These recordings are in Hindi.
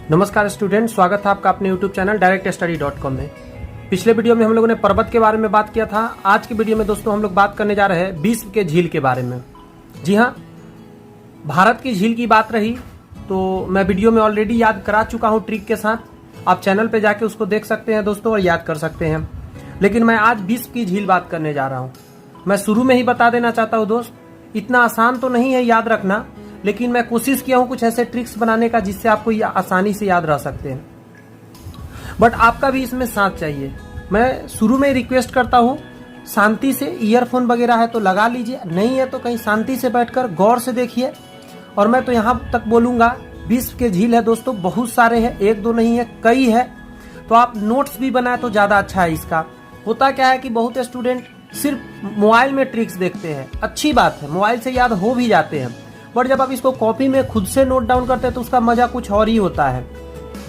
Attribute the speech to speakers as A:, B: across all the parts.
A: नमस्कार स्टूडेंट, स्वागत है आपका अपने यूट्यूब चैनल directstudy.com में। पिछले वीडियो में हम लोगों ने पर्वत के बारे में बात किया था। आज की वीडियो में दोस्तों हम लोग बात करने जा रहे हैं विश्व के झील के बारे में। जी हाँ, भारत की झील की बात रही तो मैं वीडियो में ऑलरेडी याद करा चुका हूँ ट्रिक के साथ। आप चैनल पे जाके उसको देख सकते हैं दोस्तों और याद कर सकते हैं। लेकिन मैं आज विश्व की झील बात करने जा रहा हूँ। मैं शुरू में ही बता देना चाहता हूँ दोस्त, इतना आसान तो नहीं है याद रखना, लेकिन मैं कोशिश किया हूं कुछ ऐसे ट्रिक्स बनाने का जिससे आपको ये आसानी से याद रह सकते हैं। बट आपका भी इसमें साथ चाहिए। मैं शुरू में रिक्वेस्ट करता हूं, शांति से ईयरफोन वगैरह है तो लगा लीजिए, नहीं है तो कहीं शांति से बैठकर गौर से देखिए। और मैं तो यहां तक बोलूंगा, विश्व के झील है दोस्तों, बहुत सारे हैं, एक दो नहीं है, कई है। तो आप नोट्स भी बनाए तो ज्यादा अच्छा है। इसका होता क्या है कि बहुत स्टूडेंट सिर्फ मोबाइल में ट्रिक्स देखते हैं, अच्छी बात है, मोबाइल से याद हो भी जाते हैं, बट जब आप इसको कॉपी में खुद से नोट डाउन करते हैं तो उसका मजा कुछ और ही होता है।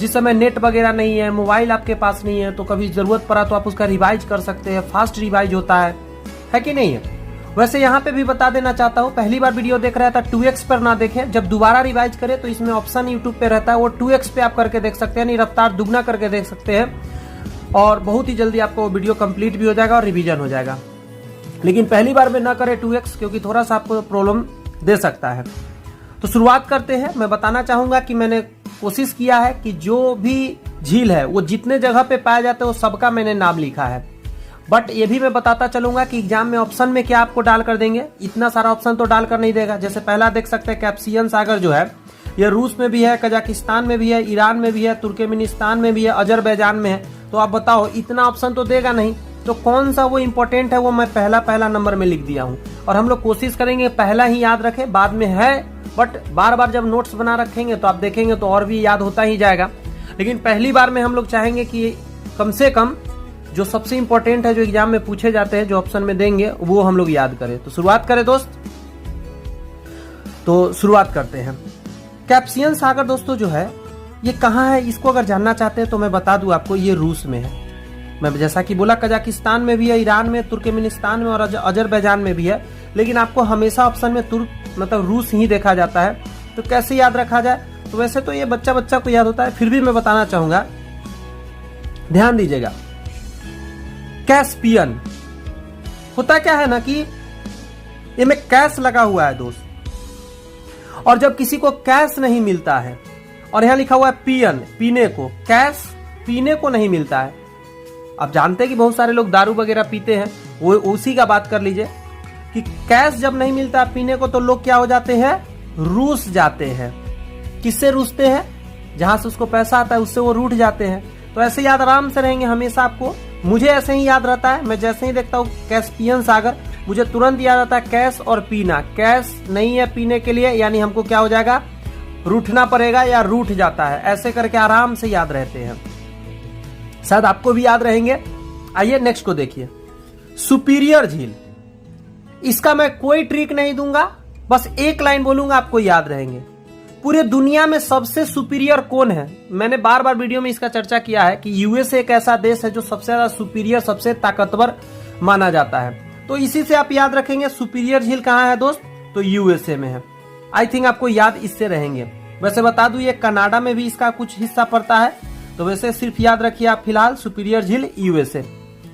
A: जिस समय नेट वगैरह नहीं है, मोबाइल आपके पास नहीं है, तो कभी जरूरत पड़ा तो आप उसका रिवाइज कर सकते हैं, फास्ट रिवाइज होता है कि नहीं है। वैसे यहाँ पे भी बता देना चाहता हूँ, पहली बार वीडियो देख रहा था 2x पर ना देखें, जब दोबारा रिवाइज करें तो इसमें ऑप्शन यूट्यूब पे रहता है, वो 2x पे आप करके देख सकते हैं, यानी रफ्तार दुगना करके देख सकते हैं और बहुत ही जल्दी आपको वीडियो कंप्लीट भी हो जाएगा और रिवीजन हो जाएगा। लेकिन पहली बार में ना करें 2x, क्योंकि थोड़ा सा आपको प्रॉब्लम दे सकता है। तो शुरुआत करते हैं। मैं बताना चाहूंगा कि मैंने कोशिश किया है कि जो भी झील है वो जितने जगह पे पाया जाता है वो सबका मैंने नाम लिखा है। बट ये भी मैं बताता चलूंगा कि एग्जाम में ऑप्शन में क्या आपको डाल कर देंगे, इतना सारा ऑप्शन तो डाल कर नहीं देगा। जैसे पहला देख सकते हैं कैस्पियन सागर जो है, ये रूस में भी है, कजाकिस्तान में भी है, ईरान में भी है, तुर्कमेनिस्तान में भी है, अजरबैजान में है। तो आप बताओ, इतना ऑप्शन तो देगा नहीं, तो कौन सा वो इंपॉर्टेंट है वो मैं पहला नंबर में लिख दिया हूँ। और हम लोग कोशिश करेंगे पहला ही याद रखें, बाद में है, बट बार बार जब नोट्स बना रखेंगे तो आप देखेंगे तो और भी याद होता ही जाएगा। लेकिन पहली बार में हम लोग चाहेंगे कि कम से कम जो सबसे इंपॉर्टेंट है, जो एग्जाम में पूछे जाते हैं, जो ऑप्शन में देंगे, वो हम लोग याद करें। तो शुरुआत करें दोस्त, तो शुरुआत करते हैं। कैस्पियन सागर दोस्तों जो है ये कहाँ है, इसको अगर जानना चाहते हैं तो मैं बता दूं आपको, ये रूस में है। मैं जैसा कि बोला कजाकिस्तान में भी है, ईरान में, तुर्कमेनिस्तान में और अजरबैजान में भी है, लेकिन आपको हमेशा ऑप्शन में मतलब रूस ही देखा जाता है। तो कैसे याद रखा जाए, तो वैसे तो ये बच्चा को याद होता है, फिर भी मैं बताना चाहूंगा, ध्यान दीजिएगा। कैस्पियन होता क्या है ना कि ये में कैश लगा हुआ है दोस्त, और जब किसी को कैश नहीं मिलता है, और यहां लिखा हुआ है पियन, पीने को, कैश पीने को नहीं मिलता है। आप जानते हैं कि बहुत सारे लोग दारू वगैरह पीते हैं, वो उसी का बात कर लीजिए कि कैश जब नहीं मिलता पीने को तो लोग क्या हो जाते हैं, रूस जाते हैं। किससे रूसते हैं, जहां से उसको पैसा आता है उससे वो रूठ जाते हैं। तो ऐसे याद आराम से रहेंगे हमेशा आपको। मुझे ऐसे ही याद रहता है, मैं जैसे ही देखता हूँ कैस्पियन सागर, मुझे तुरंत याद आता है कैश और पीना। कैश नहीं है पीने के लिए, यानी हमको क्या हो जाएगा, रूठना पड़ेगा या रूठ जाता है। ऐसे करके आराम से याद रहते हैं, शायद आपको भी याद रहेंगे। आइए नेक्स्ट को देखिए, सुपीरियर झील। इसका मैं कोई ट्रिक नहीं दूंगा, बस एक लाइन बोलूंगा, आपको याद रहेंगे। पूरे दुनिया में सबसे सुपीरियर कौन है, मैंने बार बार वीडियो में इसका चर्चा किया है कि यूएसए एक ऐसा देश है जो सबसे ज्यादा सुपीरियर, सबसे ताकतवर माना जाता है। तो इसी से आप याद रखेंगे सुपीरियर झील कहां है दोस्त, तो यूएसए में है। आई थिंक आपको याद इससे रहेंगे। वैसे बता दूं, ये कनाडा में भी इसका कुछ हिस्सा पड़ता है, तो वैसे सिर्फ याद रखिए आप फिलहाल सुपीरियर झील यूएसए।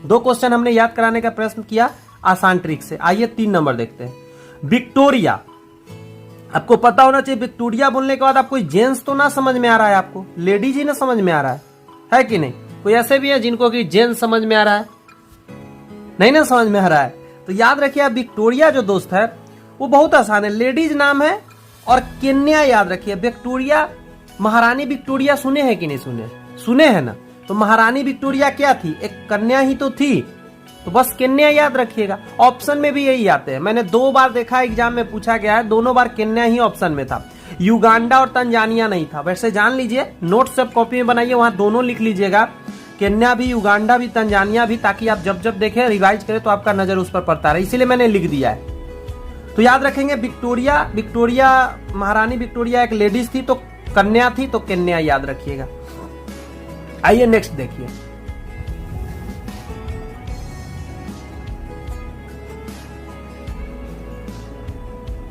A: 2 क्वेश्चन हमने याद कराने का प्रयत्न किया आसान ट्रिक से। आइए 3 नंबर देखते हैं। विक्टोरिया, आपको पता होना चाहिए, विक्टोरिया बोलने के बाद आप कोई जेंट्स तो ना समझ में आ रहा है, आपको लेडीज ही ना समझ में आ रहा है कि नहीं। कोई ऐसे भी है जिनको कि जेंट्स समझ में आ रहा है, नहीं ना समझ में आ रहा है। तो याद रखिए आप, विक्टोरिया जो दोस्त है वो बहुत आसान है, लेडीज नाम है। और केन्या याद रखिए, विक्टोरिया, महारानी विक्टोरिया सुने हैं कि नहीं सुने, सुने हैं ना। तो महारानी विक्टोरिया क्या थी, एक कन्या ही तो थी, तो बस केन्या याद रखिएगा। ऑप्शन में भी यही आते हैं, मैंने 2 बार देखा एग्जाम में पूछा गया है, दोनों बार केन्या ही ऑप्शन में था, युगांडा और तंजानिया नहीं था। वैसे जान लीजिए, नोट्स सब कॉपी में बनाइए, वहां दोनों लिख लीजिएगा, केन्या भी, युगांडा भी, तंजानिया भी, ताकि आप जब जब देखें रिवाइज करें तो आपका नजर उस पर पड़ता रहे, इसीलिए मैंने लिख दिया है। तो याद रखेंगे विक्टोरिया, महारानी विक्टोरिया एक लेडीज थी, तो कन्या थी, तो केन्या याद रखिएगा। आइए नेक्स्ट देखिए,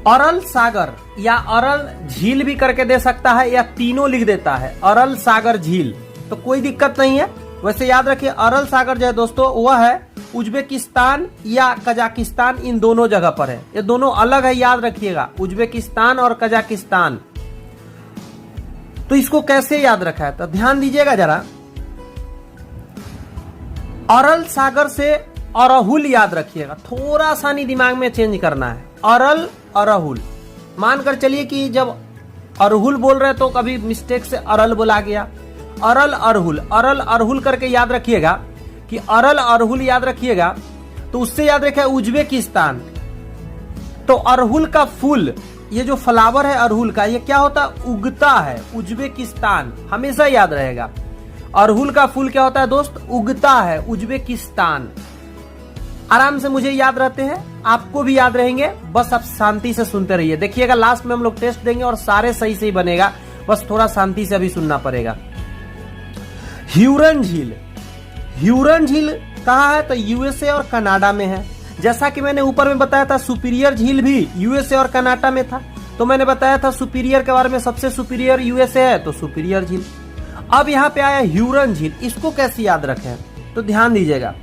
A: अरल सागर या अरल झील भी करके दे सकता है या तीनों लिख देता है, अरल सागर झील, तो कोई दिक्कत नहीं है। वैसे याद रखिए अरल सागर जो है दोस्तों वह है उज्बेकिस्तान या कजाकिस्तान, इन दोनों जगह पर है, ये दोनों अलग है, याद रखिएगा, उज्बेकिस्तान और कजाकिस्तान। तो इसको कैसे याद रखा है, तो ध्यान दीजिएगा जरा। अरल सागर से अरहुल याद रखिएगा, थोड़ा सा नहीं दिमाग में चेंज करना है, अरल अरहुल। मानकर चलिए कि जब अरहुल बोल रहे तो कभी मिस्टेक से अरल बोला गया, अरल अरहुल, अरल अरहुल करके याद रखिएगा कि अरल अरहुल याद रखिएगा, तो उससे याद रखिए उज्बेकिस्तान। तो अरहुल का फूल, ये जो फ्लावर है अरहुल का, ये क्या होता है, उगता है उज्बेकिस्तान, हमेशा याद रहेगा। अरहुल का फूल क्या होता है दोस्त, उगता है उज्बेकिस्तान। आराम से मुझे याद रहते हैं, आपको भी याद रहेंगे, बस आप शांति से सुनते रहिए। देखिएगा लास्ट में हम लोग टेस्ट देंगे और सारे सही से ही बनेगा, बस थोड़ा शांति से अभी सुनना पड़ेगा। ह्यूरन झील, ह्यूरन झील कहाँ है, तो यूएसए और कनाडा में है। जैसा कि मैंने ऊपर में बताया था सुपीरियर झील भी यूएसए और कनाडा में था, तो मैंने बताया था सुपीरियर के बारे में, सबसे सुपीरियर यूएसए है, तो सुपीरियर झील। अब यहाँ पे आया ह्यूरन झील, इसको कैसे याद रखें, तो ध्यान दीजिएगा।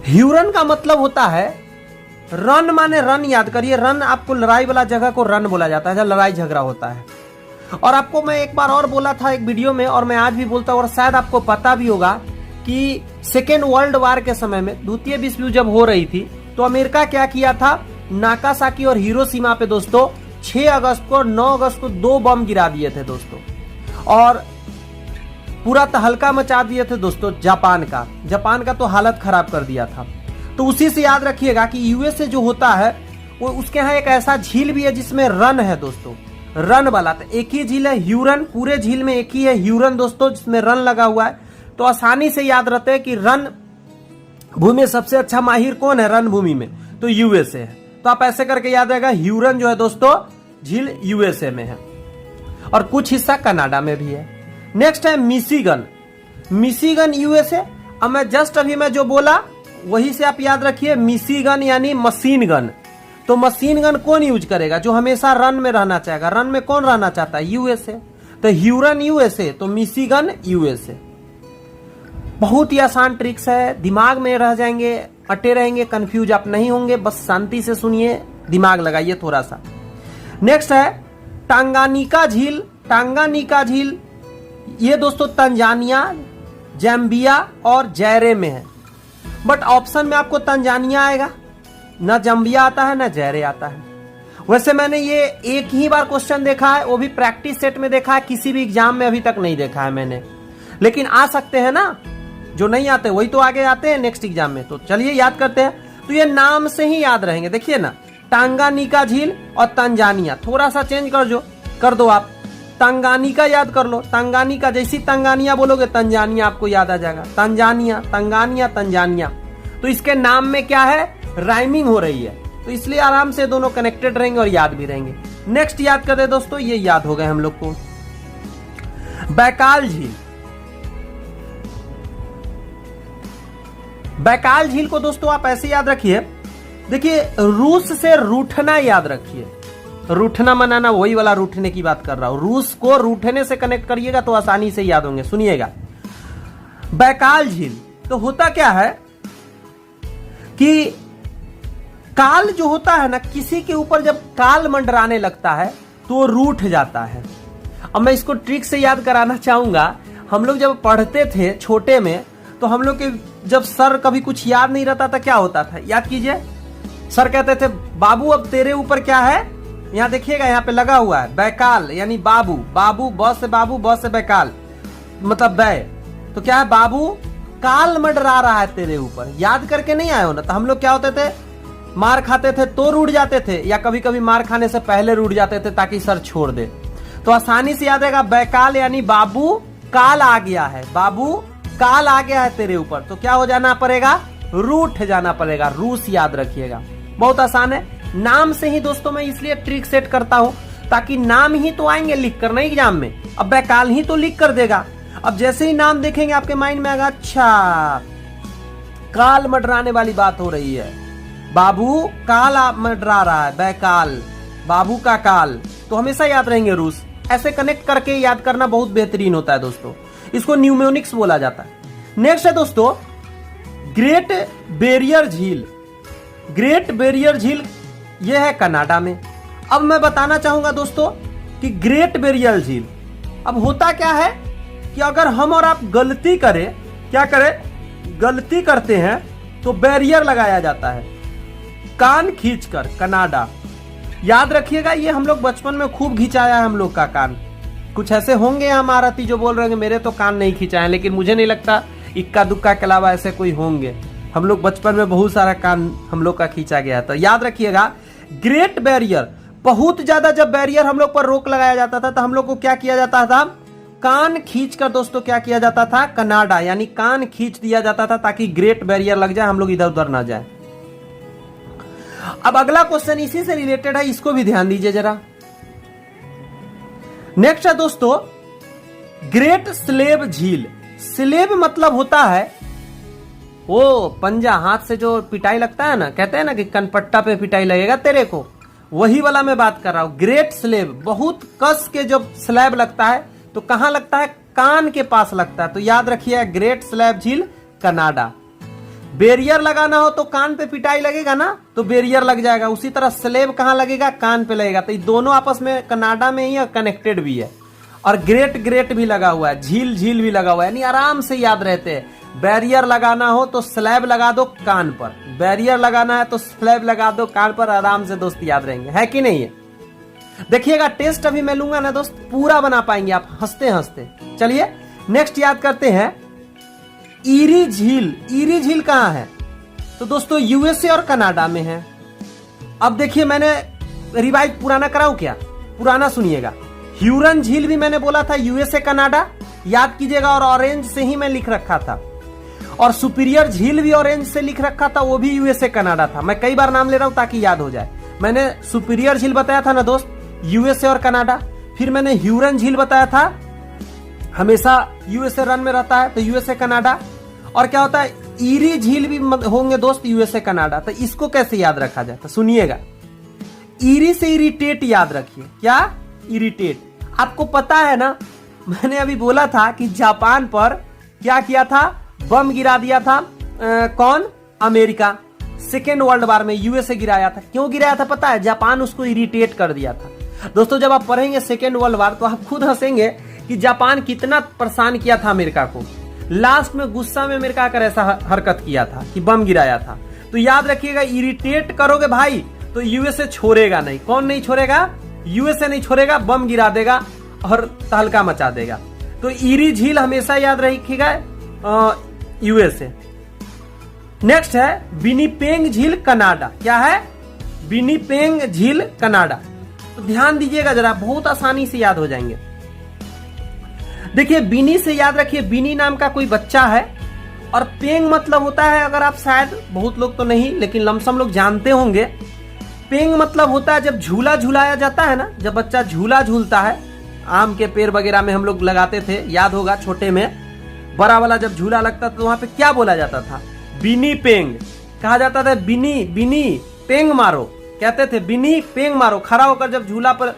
A: ह्यूरन का मतलब होता है रन, माने रन, याद करिए, रन आपको लड़ाई वाला जगह को रन बोला जाता है जब लड़ाई झगड़ा होता है। और आपको मैं एक बार और बोला था एक वीडियो में, और मैं आज भी बोलता हूं, और शायद आपको पता भी होगा कि सेकेंड वर्ल्ड वार के समय में, द्वितीय विश्व युद्ध जब हो रही थी, तो अमेरिका क्या किया था, नागासाकी और हिरोशिमा पे दोस्तों 6 अगस्त को और 9 अगस्त को 2 बम गिरा दिए थे दोस्तों, और पूरा तहलका मचा दिए थे दोस्तों। जापान का तो हालत खराब कर दिया था। तो उसी से याद रखिएगा कि यूएसए जो होता है वो, उसके यहाँ एक ऐसा झील भी है जिसमें रन है दोस्तों, रन वाला। तो एक ही झील है ह्यूरन, पूरे झील में एक ही है ह्यूरन दोस्तों, जिसमें रन लगा हुआ है। तो आसानी से याद रहते हैं कि रन भूमि में सबसे अच्छा माहिर कौन है रन भूमि में, तो यूएसए है। तो आप ऐसे करके याद रहेगा, ह्यूरन जो है दोस्तों झील यूएसए में है और कुछ हिस्सा कनाडा में भी है। नेक्स्ट है मिशिगन, मिशिगन यूएसए। अब मैं जस्ट अभी मैं जो बोला वही से आप याद रखिए, मिशिगन यानी मशीन गन। तो मशीन गन कौन यूज करेगा, जो हमेशा रन में रहना चाहेगा। रन में कौन रहना चाहता है, यूएसए। तो ह्यूरन यूएसए, तो मिशिगन यूएसए। बहुत ही आसान ट्रिक्स है, दिमाग में रह जाएंगे, अटे रहेंगे, कंफ्यूज आप नहीं होंगे, बस शांति से सुनिए, दिमाग लगाइए थोड़ा सा। नेक्स्ट है टांगानिका झील, टांगानिका झील ये दोस्तों तंजानिया, जैम्बिया और जैरे में है। बट ऑप्शन में आपको तंजानिया आएगा, ना जम्बिया आता है ना जैरे आता है। वैसे मैंने ये एक ही बार क्वेश्चन देखा है, वो भी प्रैक्टिस सेट में देखा है, किसी भी एग्जाम में अभी तक नहीं देखा है मैंने। लेकिन आ सकते हैं ना, जो नहीं आते वही तो आगे आते हैं नेक्स्ट एग्जाम में। तो चलिए याद करते हैं। तो ये नाम से ही याद रहेंगे, देखिए ना, टांगानिका झील और तंजानिया। थोड़ा सा चेंज कर दो आप, तंगानिका याद कर लो, तंगानिका, जैसी तंगानिया बोलोगे तंजानिया आपको याद आ जाएगा, तंजानिया, तंगानिया, तंजानिया। तो इसके नाम में क्या है, राइमिंग हो रही है, तो इसलिए आराम से दोनों कनेक्टेड रहेंगे और याद भी रहेंगे। नेक्स्ट याद करते दोस्तों, ये याद हो गए हम लोग को, बैकाल झील। बैकाल झील को दोस्तों आप ऐसे याद रखिए, देखिए रूस से रूठना याद रखिए, रूठना मनाना, वही वाला रूठने की बात कर रहा हूं। रूस को रूठने से कनेक्ट करिएगा तो आसानी से याद होंगे। सुनिएगा, बैकाल झील तो होता क्या है कि काल जो होता है ना, किसी के ऊपर जब काल मंडराने लगता है तो वो रूठ जाता है। अब मैं इसको ट्रिक से याद कराना चाहूंगा। हम लोग जब पढ़ते थे छोटे में, तो हम लोग के जब सर कभी कुछ याद नहीं रहता था, क्या होता था, याद कीजिए। सर कहते थे बाबू अब तेरे ऊपर क्या है, यहाँ देखिएगा, यहाँ पे लगा हुआ है बैकाल, यानी बाबू, बाबू ब से बाबू, ब से बैकाल मतलब बै, तो क्या है, बाबू काल मंडरा रहा है तेरे ऊपर। याद करके नहीं आए हो ना, तो हम लोग क्या होते थे, मार खाते थे तो रूठ जाते थे, या कभी कभी मार खाने से पहले रूठ जाते थे ताकि सर छोड़ दे। तो आसानी से याद रहेगा, बैकाल यानी बाबू काल आ गया है, बाबू काल आ गया है तेरे ऊपर, तो क्या हो जाना पड़ेगा, रूठ जाना पड़ेगा। रूस याद रखिएगा, बहुत आसान है। नाम से ही दोस्तों मैं इसलिए ट्रिक सेट करता हूं, ताकि नाम ही तो आएंगे लिख कर, नहीं एग्जाम में। अब बैकाल ही तो लिख कर देगा, अब जैसे ही नाम देखेंगे आपके माइंड में आएगा, अच्छा काल मंडराने वाली बात हो रही है, बाबू काल मंडरा रहा है, बैकाल, बाबू का काल, तो हमेशा याद रहेंगे रूस। ऐसे कनेक्ट करके याद करना बहुत बेहतरीन होता है दोस्तों, इसको न्यूमोनिक्स बोला जाता है। नेक्स्ट है दोस्तों ग्रेट बैरियर झील। ग्रेट बैरियर झील यह है कनाडा में। अब मैं बताना चाहूंगा दोस्तों कि ग्रेट बैरियर झील, अब होता क्या है कि अगर हम और आप गलती करें, क्या करें, गलती करते हैं तो बैरियर लगाया जाता है कान खींचकर। कनाडा, याद रखिएगा, ये हम लोग बचपन में खूब खिंचाया है हम लोग का कान। कुछ ऐसे होंगे हमारा आरती जो बोल रहे हैं मेरे तो कान नहीं खींचा है, लेकिन मुझे नहीं लगता इक्का दुक्का के अलावा ऐसे कोई होंगे। हम लोग बचपन में बहुत सारा कान हम लोग का खींचा गया। तो याद रखिएगा ग्रेट बैरियर, बहुत ज्यादा जब बैरियर हम लोग पर रोक लगाया जाता था तो हम लोग को क्या किया जाता था, कान खींचकर दोस्तों क्या किया जाता था, कनाडा, यानी कान खींच दिया जाता था ताकि ग्रेट बैरियर लग जाए, हम लोग इधर उधर ना जाए। अब अगला क्वेश्चन इसी से रिलेटेड है, इसको भी ध्यान दीजिए जरा। नेक्स्ट है दोस्तों ग्रेट स्लेव झील। स्लेव मतलब होता है वो पंजा, हाथ से जो पिटाई लगता है ना, कहते हैं ना कि कनपट्टा पे पिटाई लगेगा तेरे को, वही वाला मैं बात कर रहा हूं। ग्रेट स्लेव, बहुत कस के जब स्लैब लगता है तो कहां लगता है, कान के पास लगता है। तो याद रखिए ग्रेट स्लैब झील कनाडा। बैरियर लगाना हो तो कान पे पिटाई लगेगा ना, तो बैरियर लग जाएगा। उसी तरह स्लेब कहां लगेगा, कान पे लगेगा। तो ये दोनों आपस में कनाडा में ही कनेक्टेड भी है। और ग्रेट ग्रेट भी लगा हुआ है, झील झील भी लगा हुआ है, यानी आराम से याद रहते हैं। बैरियर लगाना हो तो स्लैब लगा दो कान पर, बैरियर लगाना है तो स्लैब लगा दो कान पर, आराम से दोस्त याद रहेंगे, है कि नहीं है। देखिएगा टेस्ट अभी मैं लूंगा ना दोस्त, पूरा बना पाएंगे आप हंसते हंसते। चलिए नेक्स्ट याद करते हैं ईरी झील। ईरी झील कहां है, तो दोस्तों यूएसए और कनाडा में है। अब देखिए मैंने रिवाइज पुराना कराऊं क्या, पुराना सुनिएगा। ह्यूरन झील भी मैंने बोला था यूएसए कनाडा, याद कीजिएगा, और ऑरेंज से ही मैं लिख रखा था। और सुपीरियर झील भी ऑरेंज से लिख रखा था, वो भी यूएसए कनाडा था। मैं कई बार नाम ले रहा हूं ताकि याद हो जाए। मैंने सुपीरियर झील बताया था ना दोस्त, यूएसए और कनाडा। फिर मैंने ह्यूरन झील बताया था, हमेशा यूएसए रन में रहता है, तो यूएसए कनाडा। और क्या होता है, ईरी झील भी होंगे दोस्त, यूएसए कनाडा। तो इसको कैसे याद रखा जाए, तो सुनिएगा। ईरी से इरिटेट याद रखिए। क्या, इरिटेट। आपको पता है ना, मैंने अभी बोला था कि जापान पर क्या किया था, बम गिरा दिया था। कौन, अमेरिका, सेकेंड वर्ल्ड वार में यूएसए गिराया था। क्यों गिराया था पता है, जापान उसको इरिटेट कर दिया था। दोस्तों जब आप पढ़ेंगे सेकेंड वर्ल्ड वार तो आप खुद हंसेंगे कि जापान कितना परेशान किया था अमेरिका को। लास्ट में गुस्सा में अमेरिका कर ऐसा हरकत किया था कि बम गिराया था। तो याद रखिएगा इरिटेट करोगे भाई तो यूएसए छोड़ेगा नहीं। कौन नहीं छोड़ेगा, यूएसए नहीं छोड़ेगा, बम गिरा देगा और तहलका मचा देगा। तो ईरी झील हमेशा याद रखिएगा यूएसए। नेक्स्ट है विनिपेग झील कनाडा। क्या है, विनिपेग झील कनाडा। तो ध्यान दीजिएगा जरा, बहुत आसानी से याद हो जाएंगे। देखिए बिनी से याद रखिए, बिनी नाम का कोई बच्चा है। और पेंग मतलब होता है, अगर आप शायद बहुत लोग तो नहीं लेकिन लमसम लोग जानते होंगे, पेंग मतलब होता है जब झूला झूलाया जाता है ना, जब बच्चा झूला झूलता है, आम के पेड़ वगैरह में हम लोग लगाते थे, याद होगा छोटे में बड़ा वाला जब झूला लगता था तो वहां पे क्या बोला जाता था, बिनी पेंग कहा जाता था। बिनी बिनी पेंग मारो कहते थे, बिनी पेंग मारो। खड़ा होकर जब झूला पर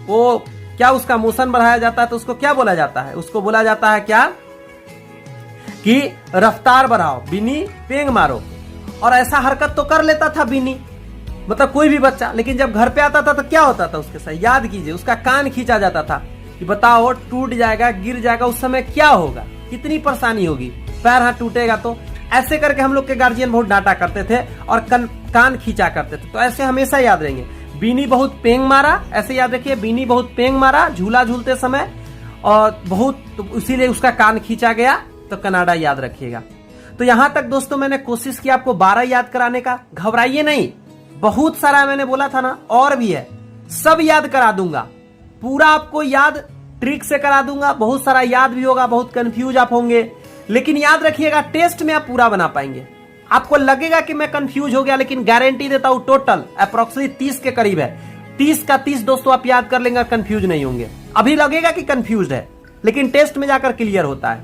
A: वो क्या उसका मोशन बढ़ाया जाता है तो उसको क्या बोला जाता है, उसको बोला जाता है क्या कि रफ्तार बढ़ाओ, बिनी पेंग मारो। और ऐसा हरकत तो कर लेता था बिनी, मतलब कोई भी बच्चा, लेकिन जब घर पे आता था तो क्या होता था उसके साथ, याद कीजिए, उसका कान खींचा जाता था कि बताओ टूट जाएगा, गिर जाएगा, उस समय क्या होगा, कितनी परेशानी होगी, पैर हाथ टूटेगा। तो ऐसे करके हम लोग के गार्जियन बहुत डांटा करते थे और कान खींचा करते थे। तो ऐसे हमेशा याद रहेंगे, बीनी बहुत पेंग मारा, ऐसे याद रखिए, बीनी बहुत पेंग मारा झूला झूलते समय और बहुत, तो इसीलिए उसका कान खींचा गया। तो कनाडा याद रखिएगा। तो यहां तक दोस्तों मैंने कोशिश की आपको 12 याद कराने का, घबराइए नहीं, बहुत सारा मैंने बोला था ना, और भी है, सब याद करा दूंगा, पूरा आपको याद ट्रिक से करा दूंगा। बहुत सारा याद भी होगा, बहुत कंफ्यूज आप होंगे, लेकिन याद रखिएगा टेस्ट में आप पूरा बना पाएंगे। आपको लगेगा कि मैं कंफ्यूज हो गया, लेकिन गारंटी देता हूं टोटल अप्रोक्सीमेटली 30 के करीब है, 30 का 30 दोस्तों आप याद कर लेंगे, कंफ्यूज नहीं होंगे। अभी लगेगा कि कंफ्यूज है, लेकिन टेस्ट में जाकर क्लियर होता है।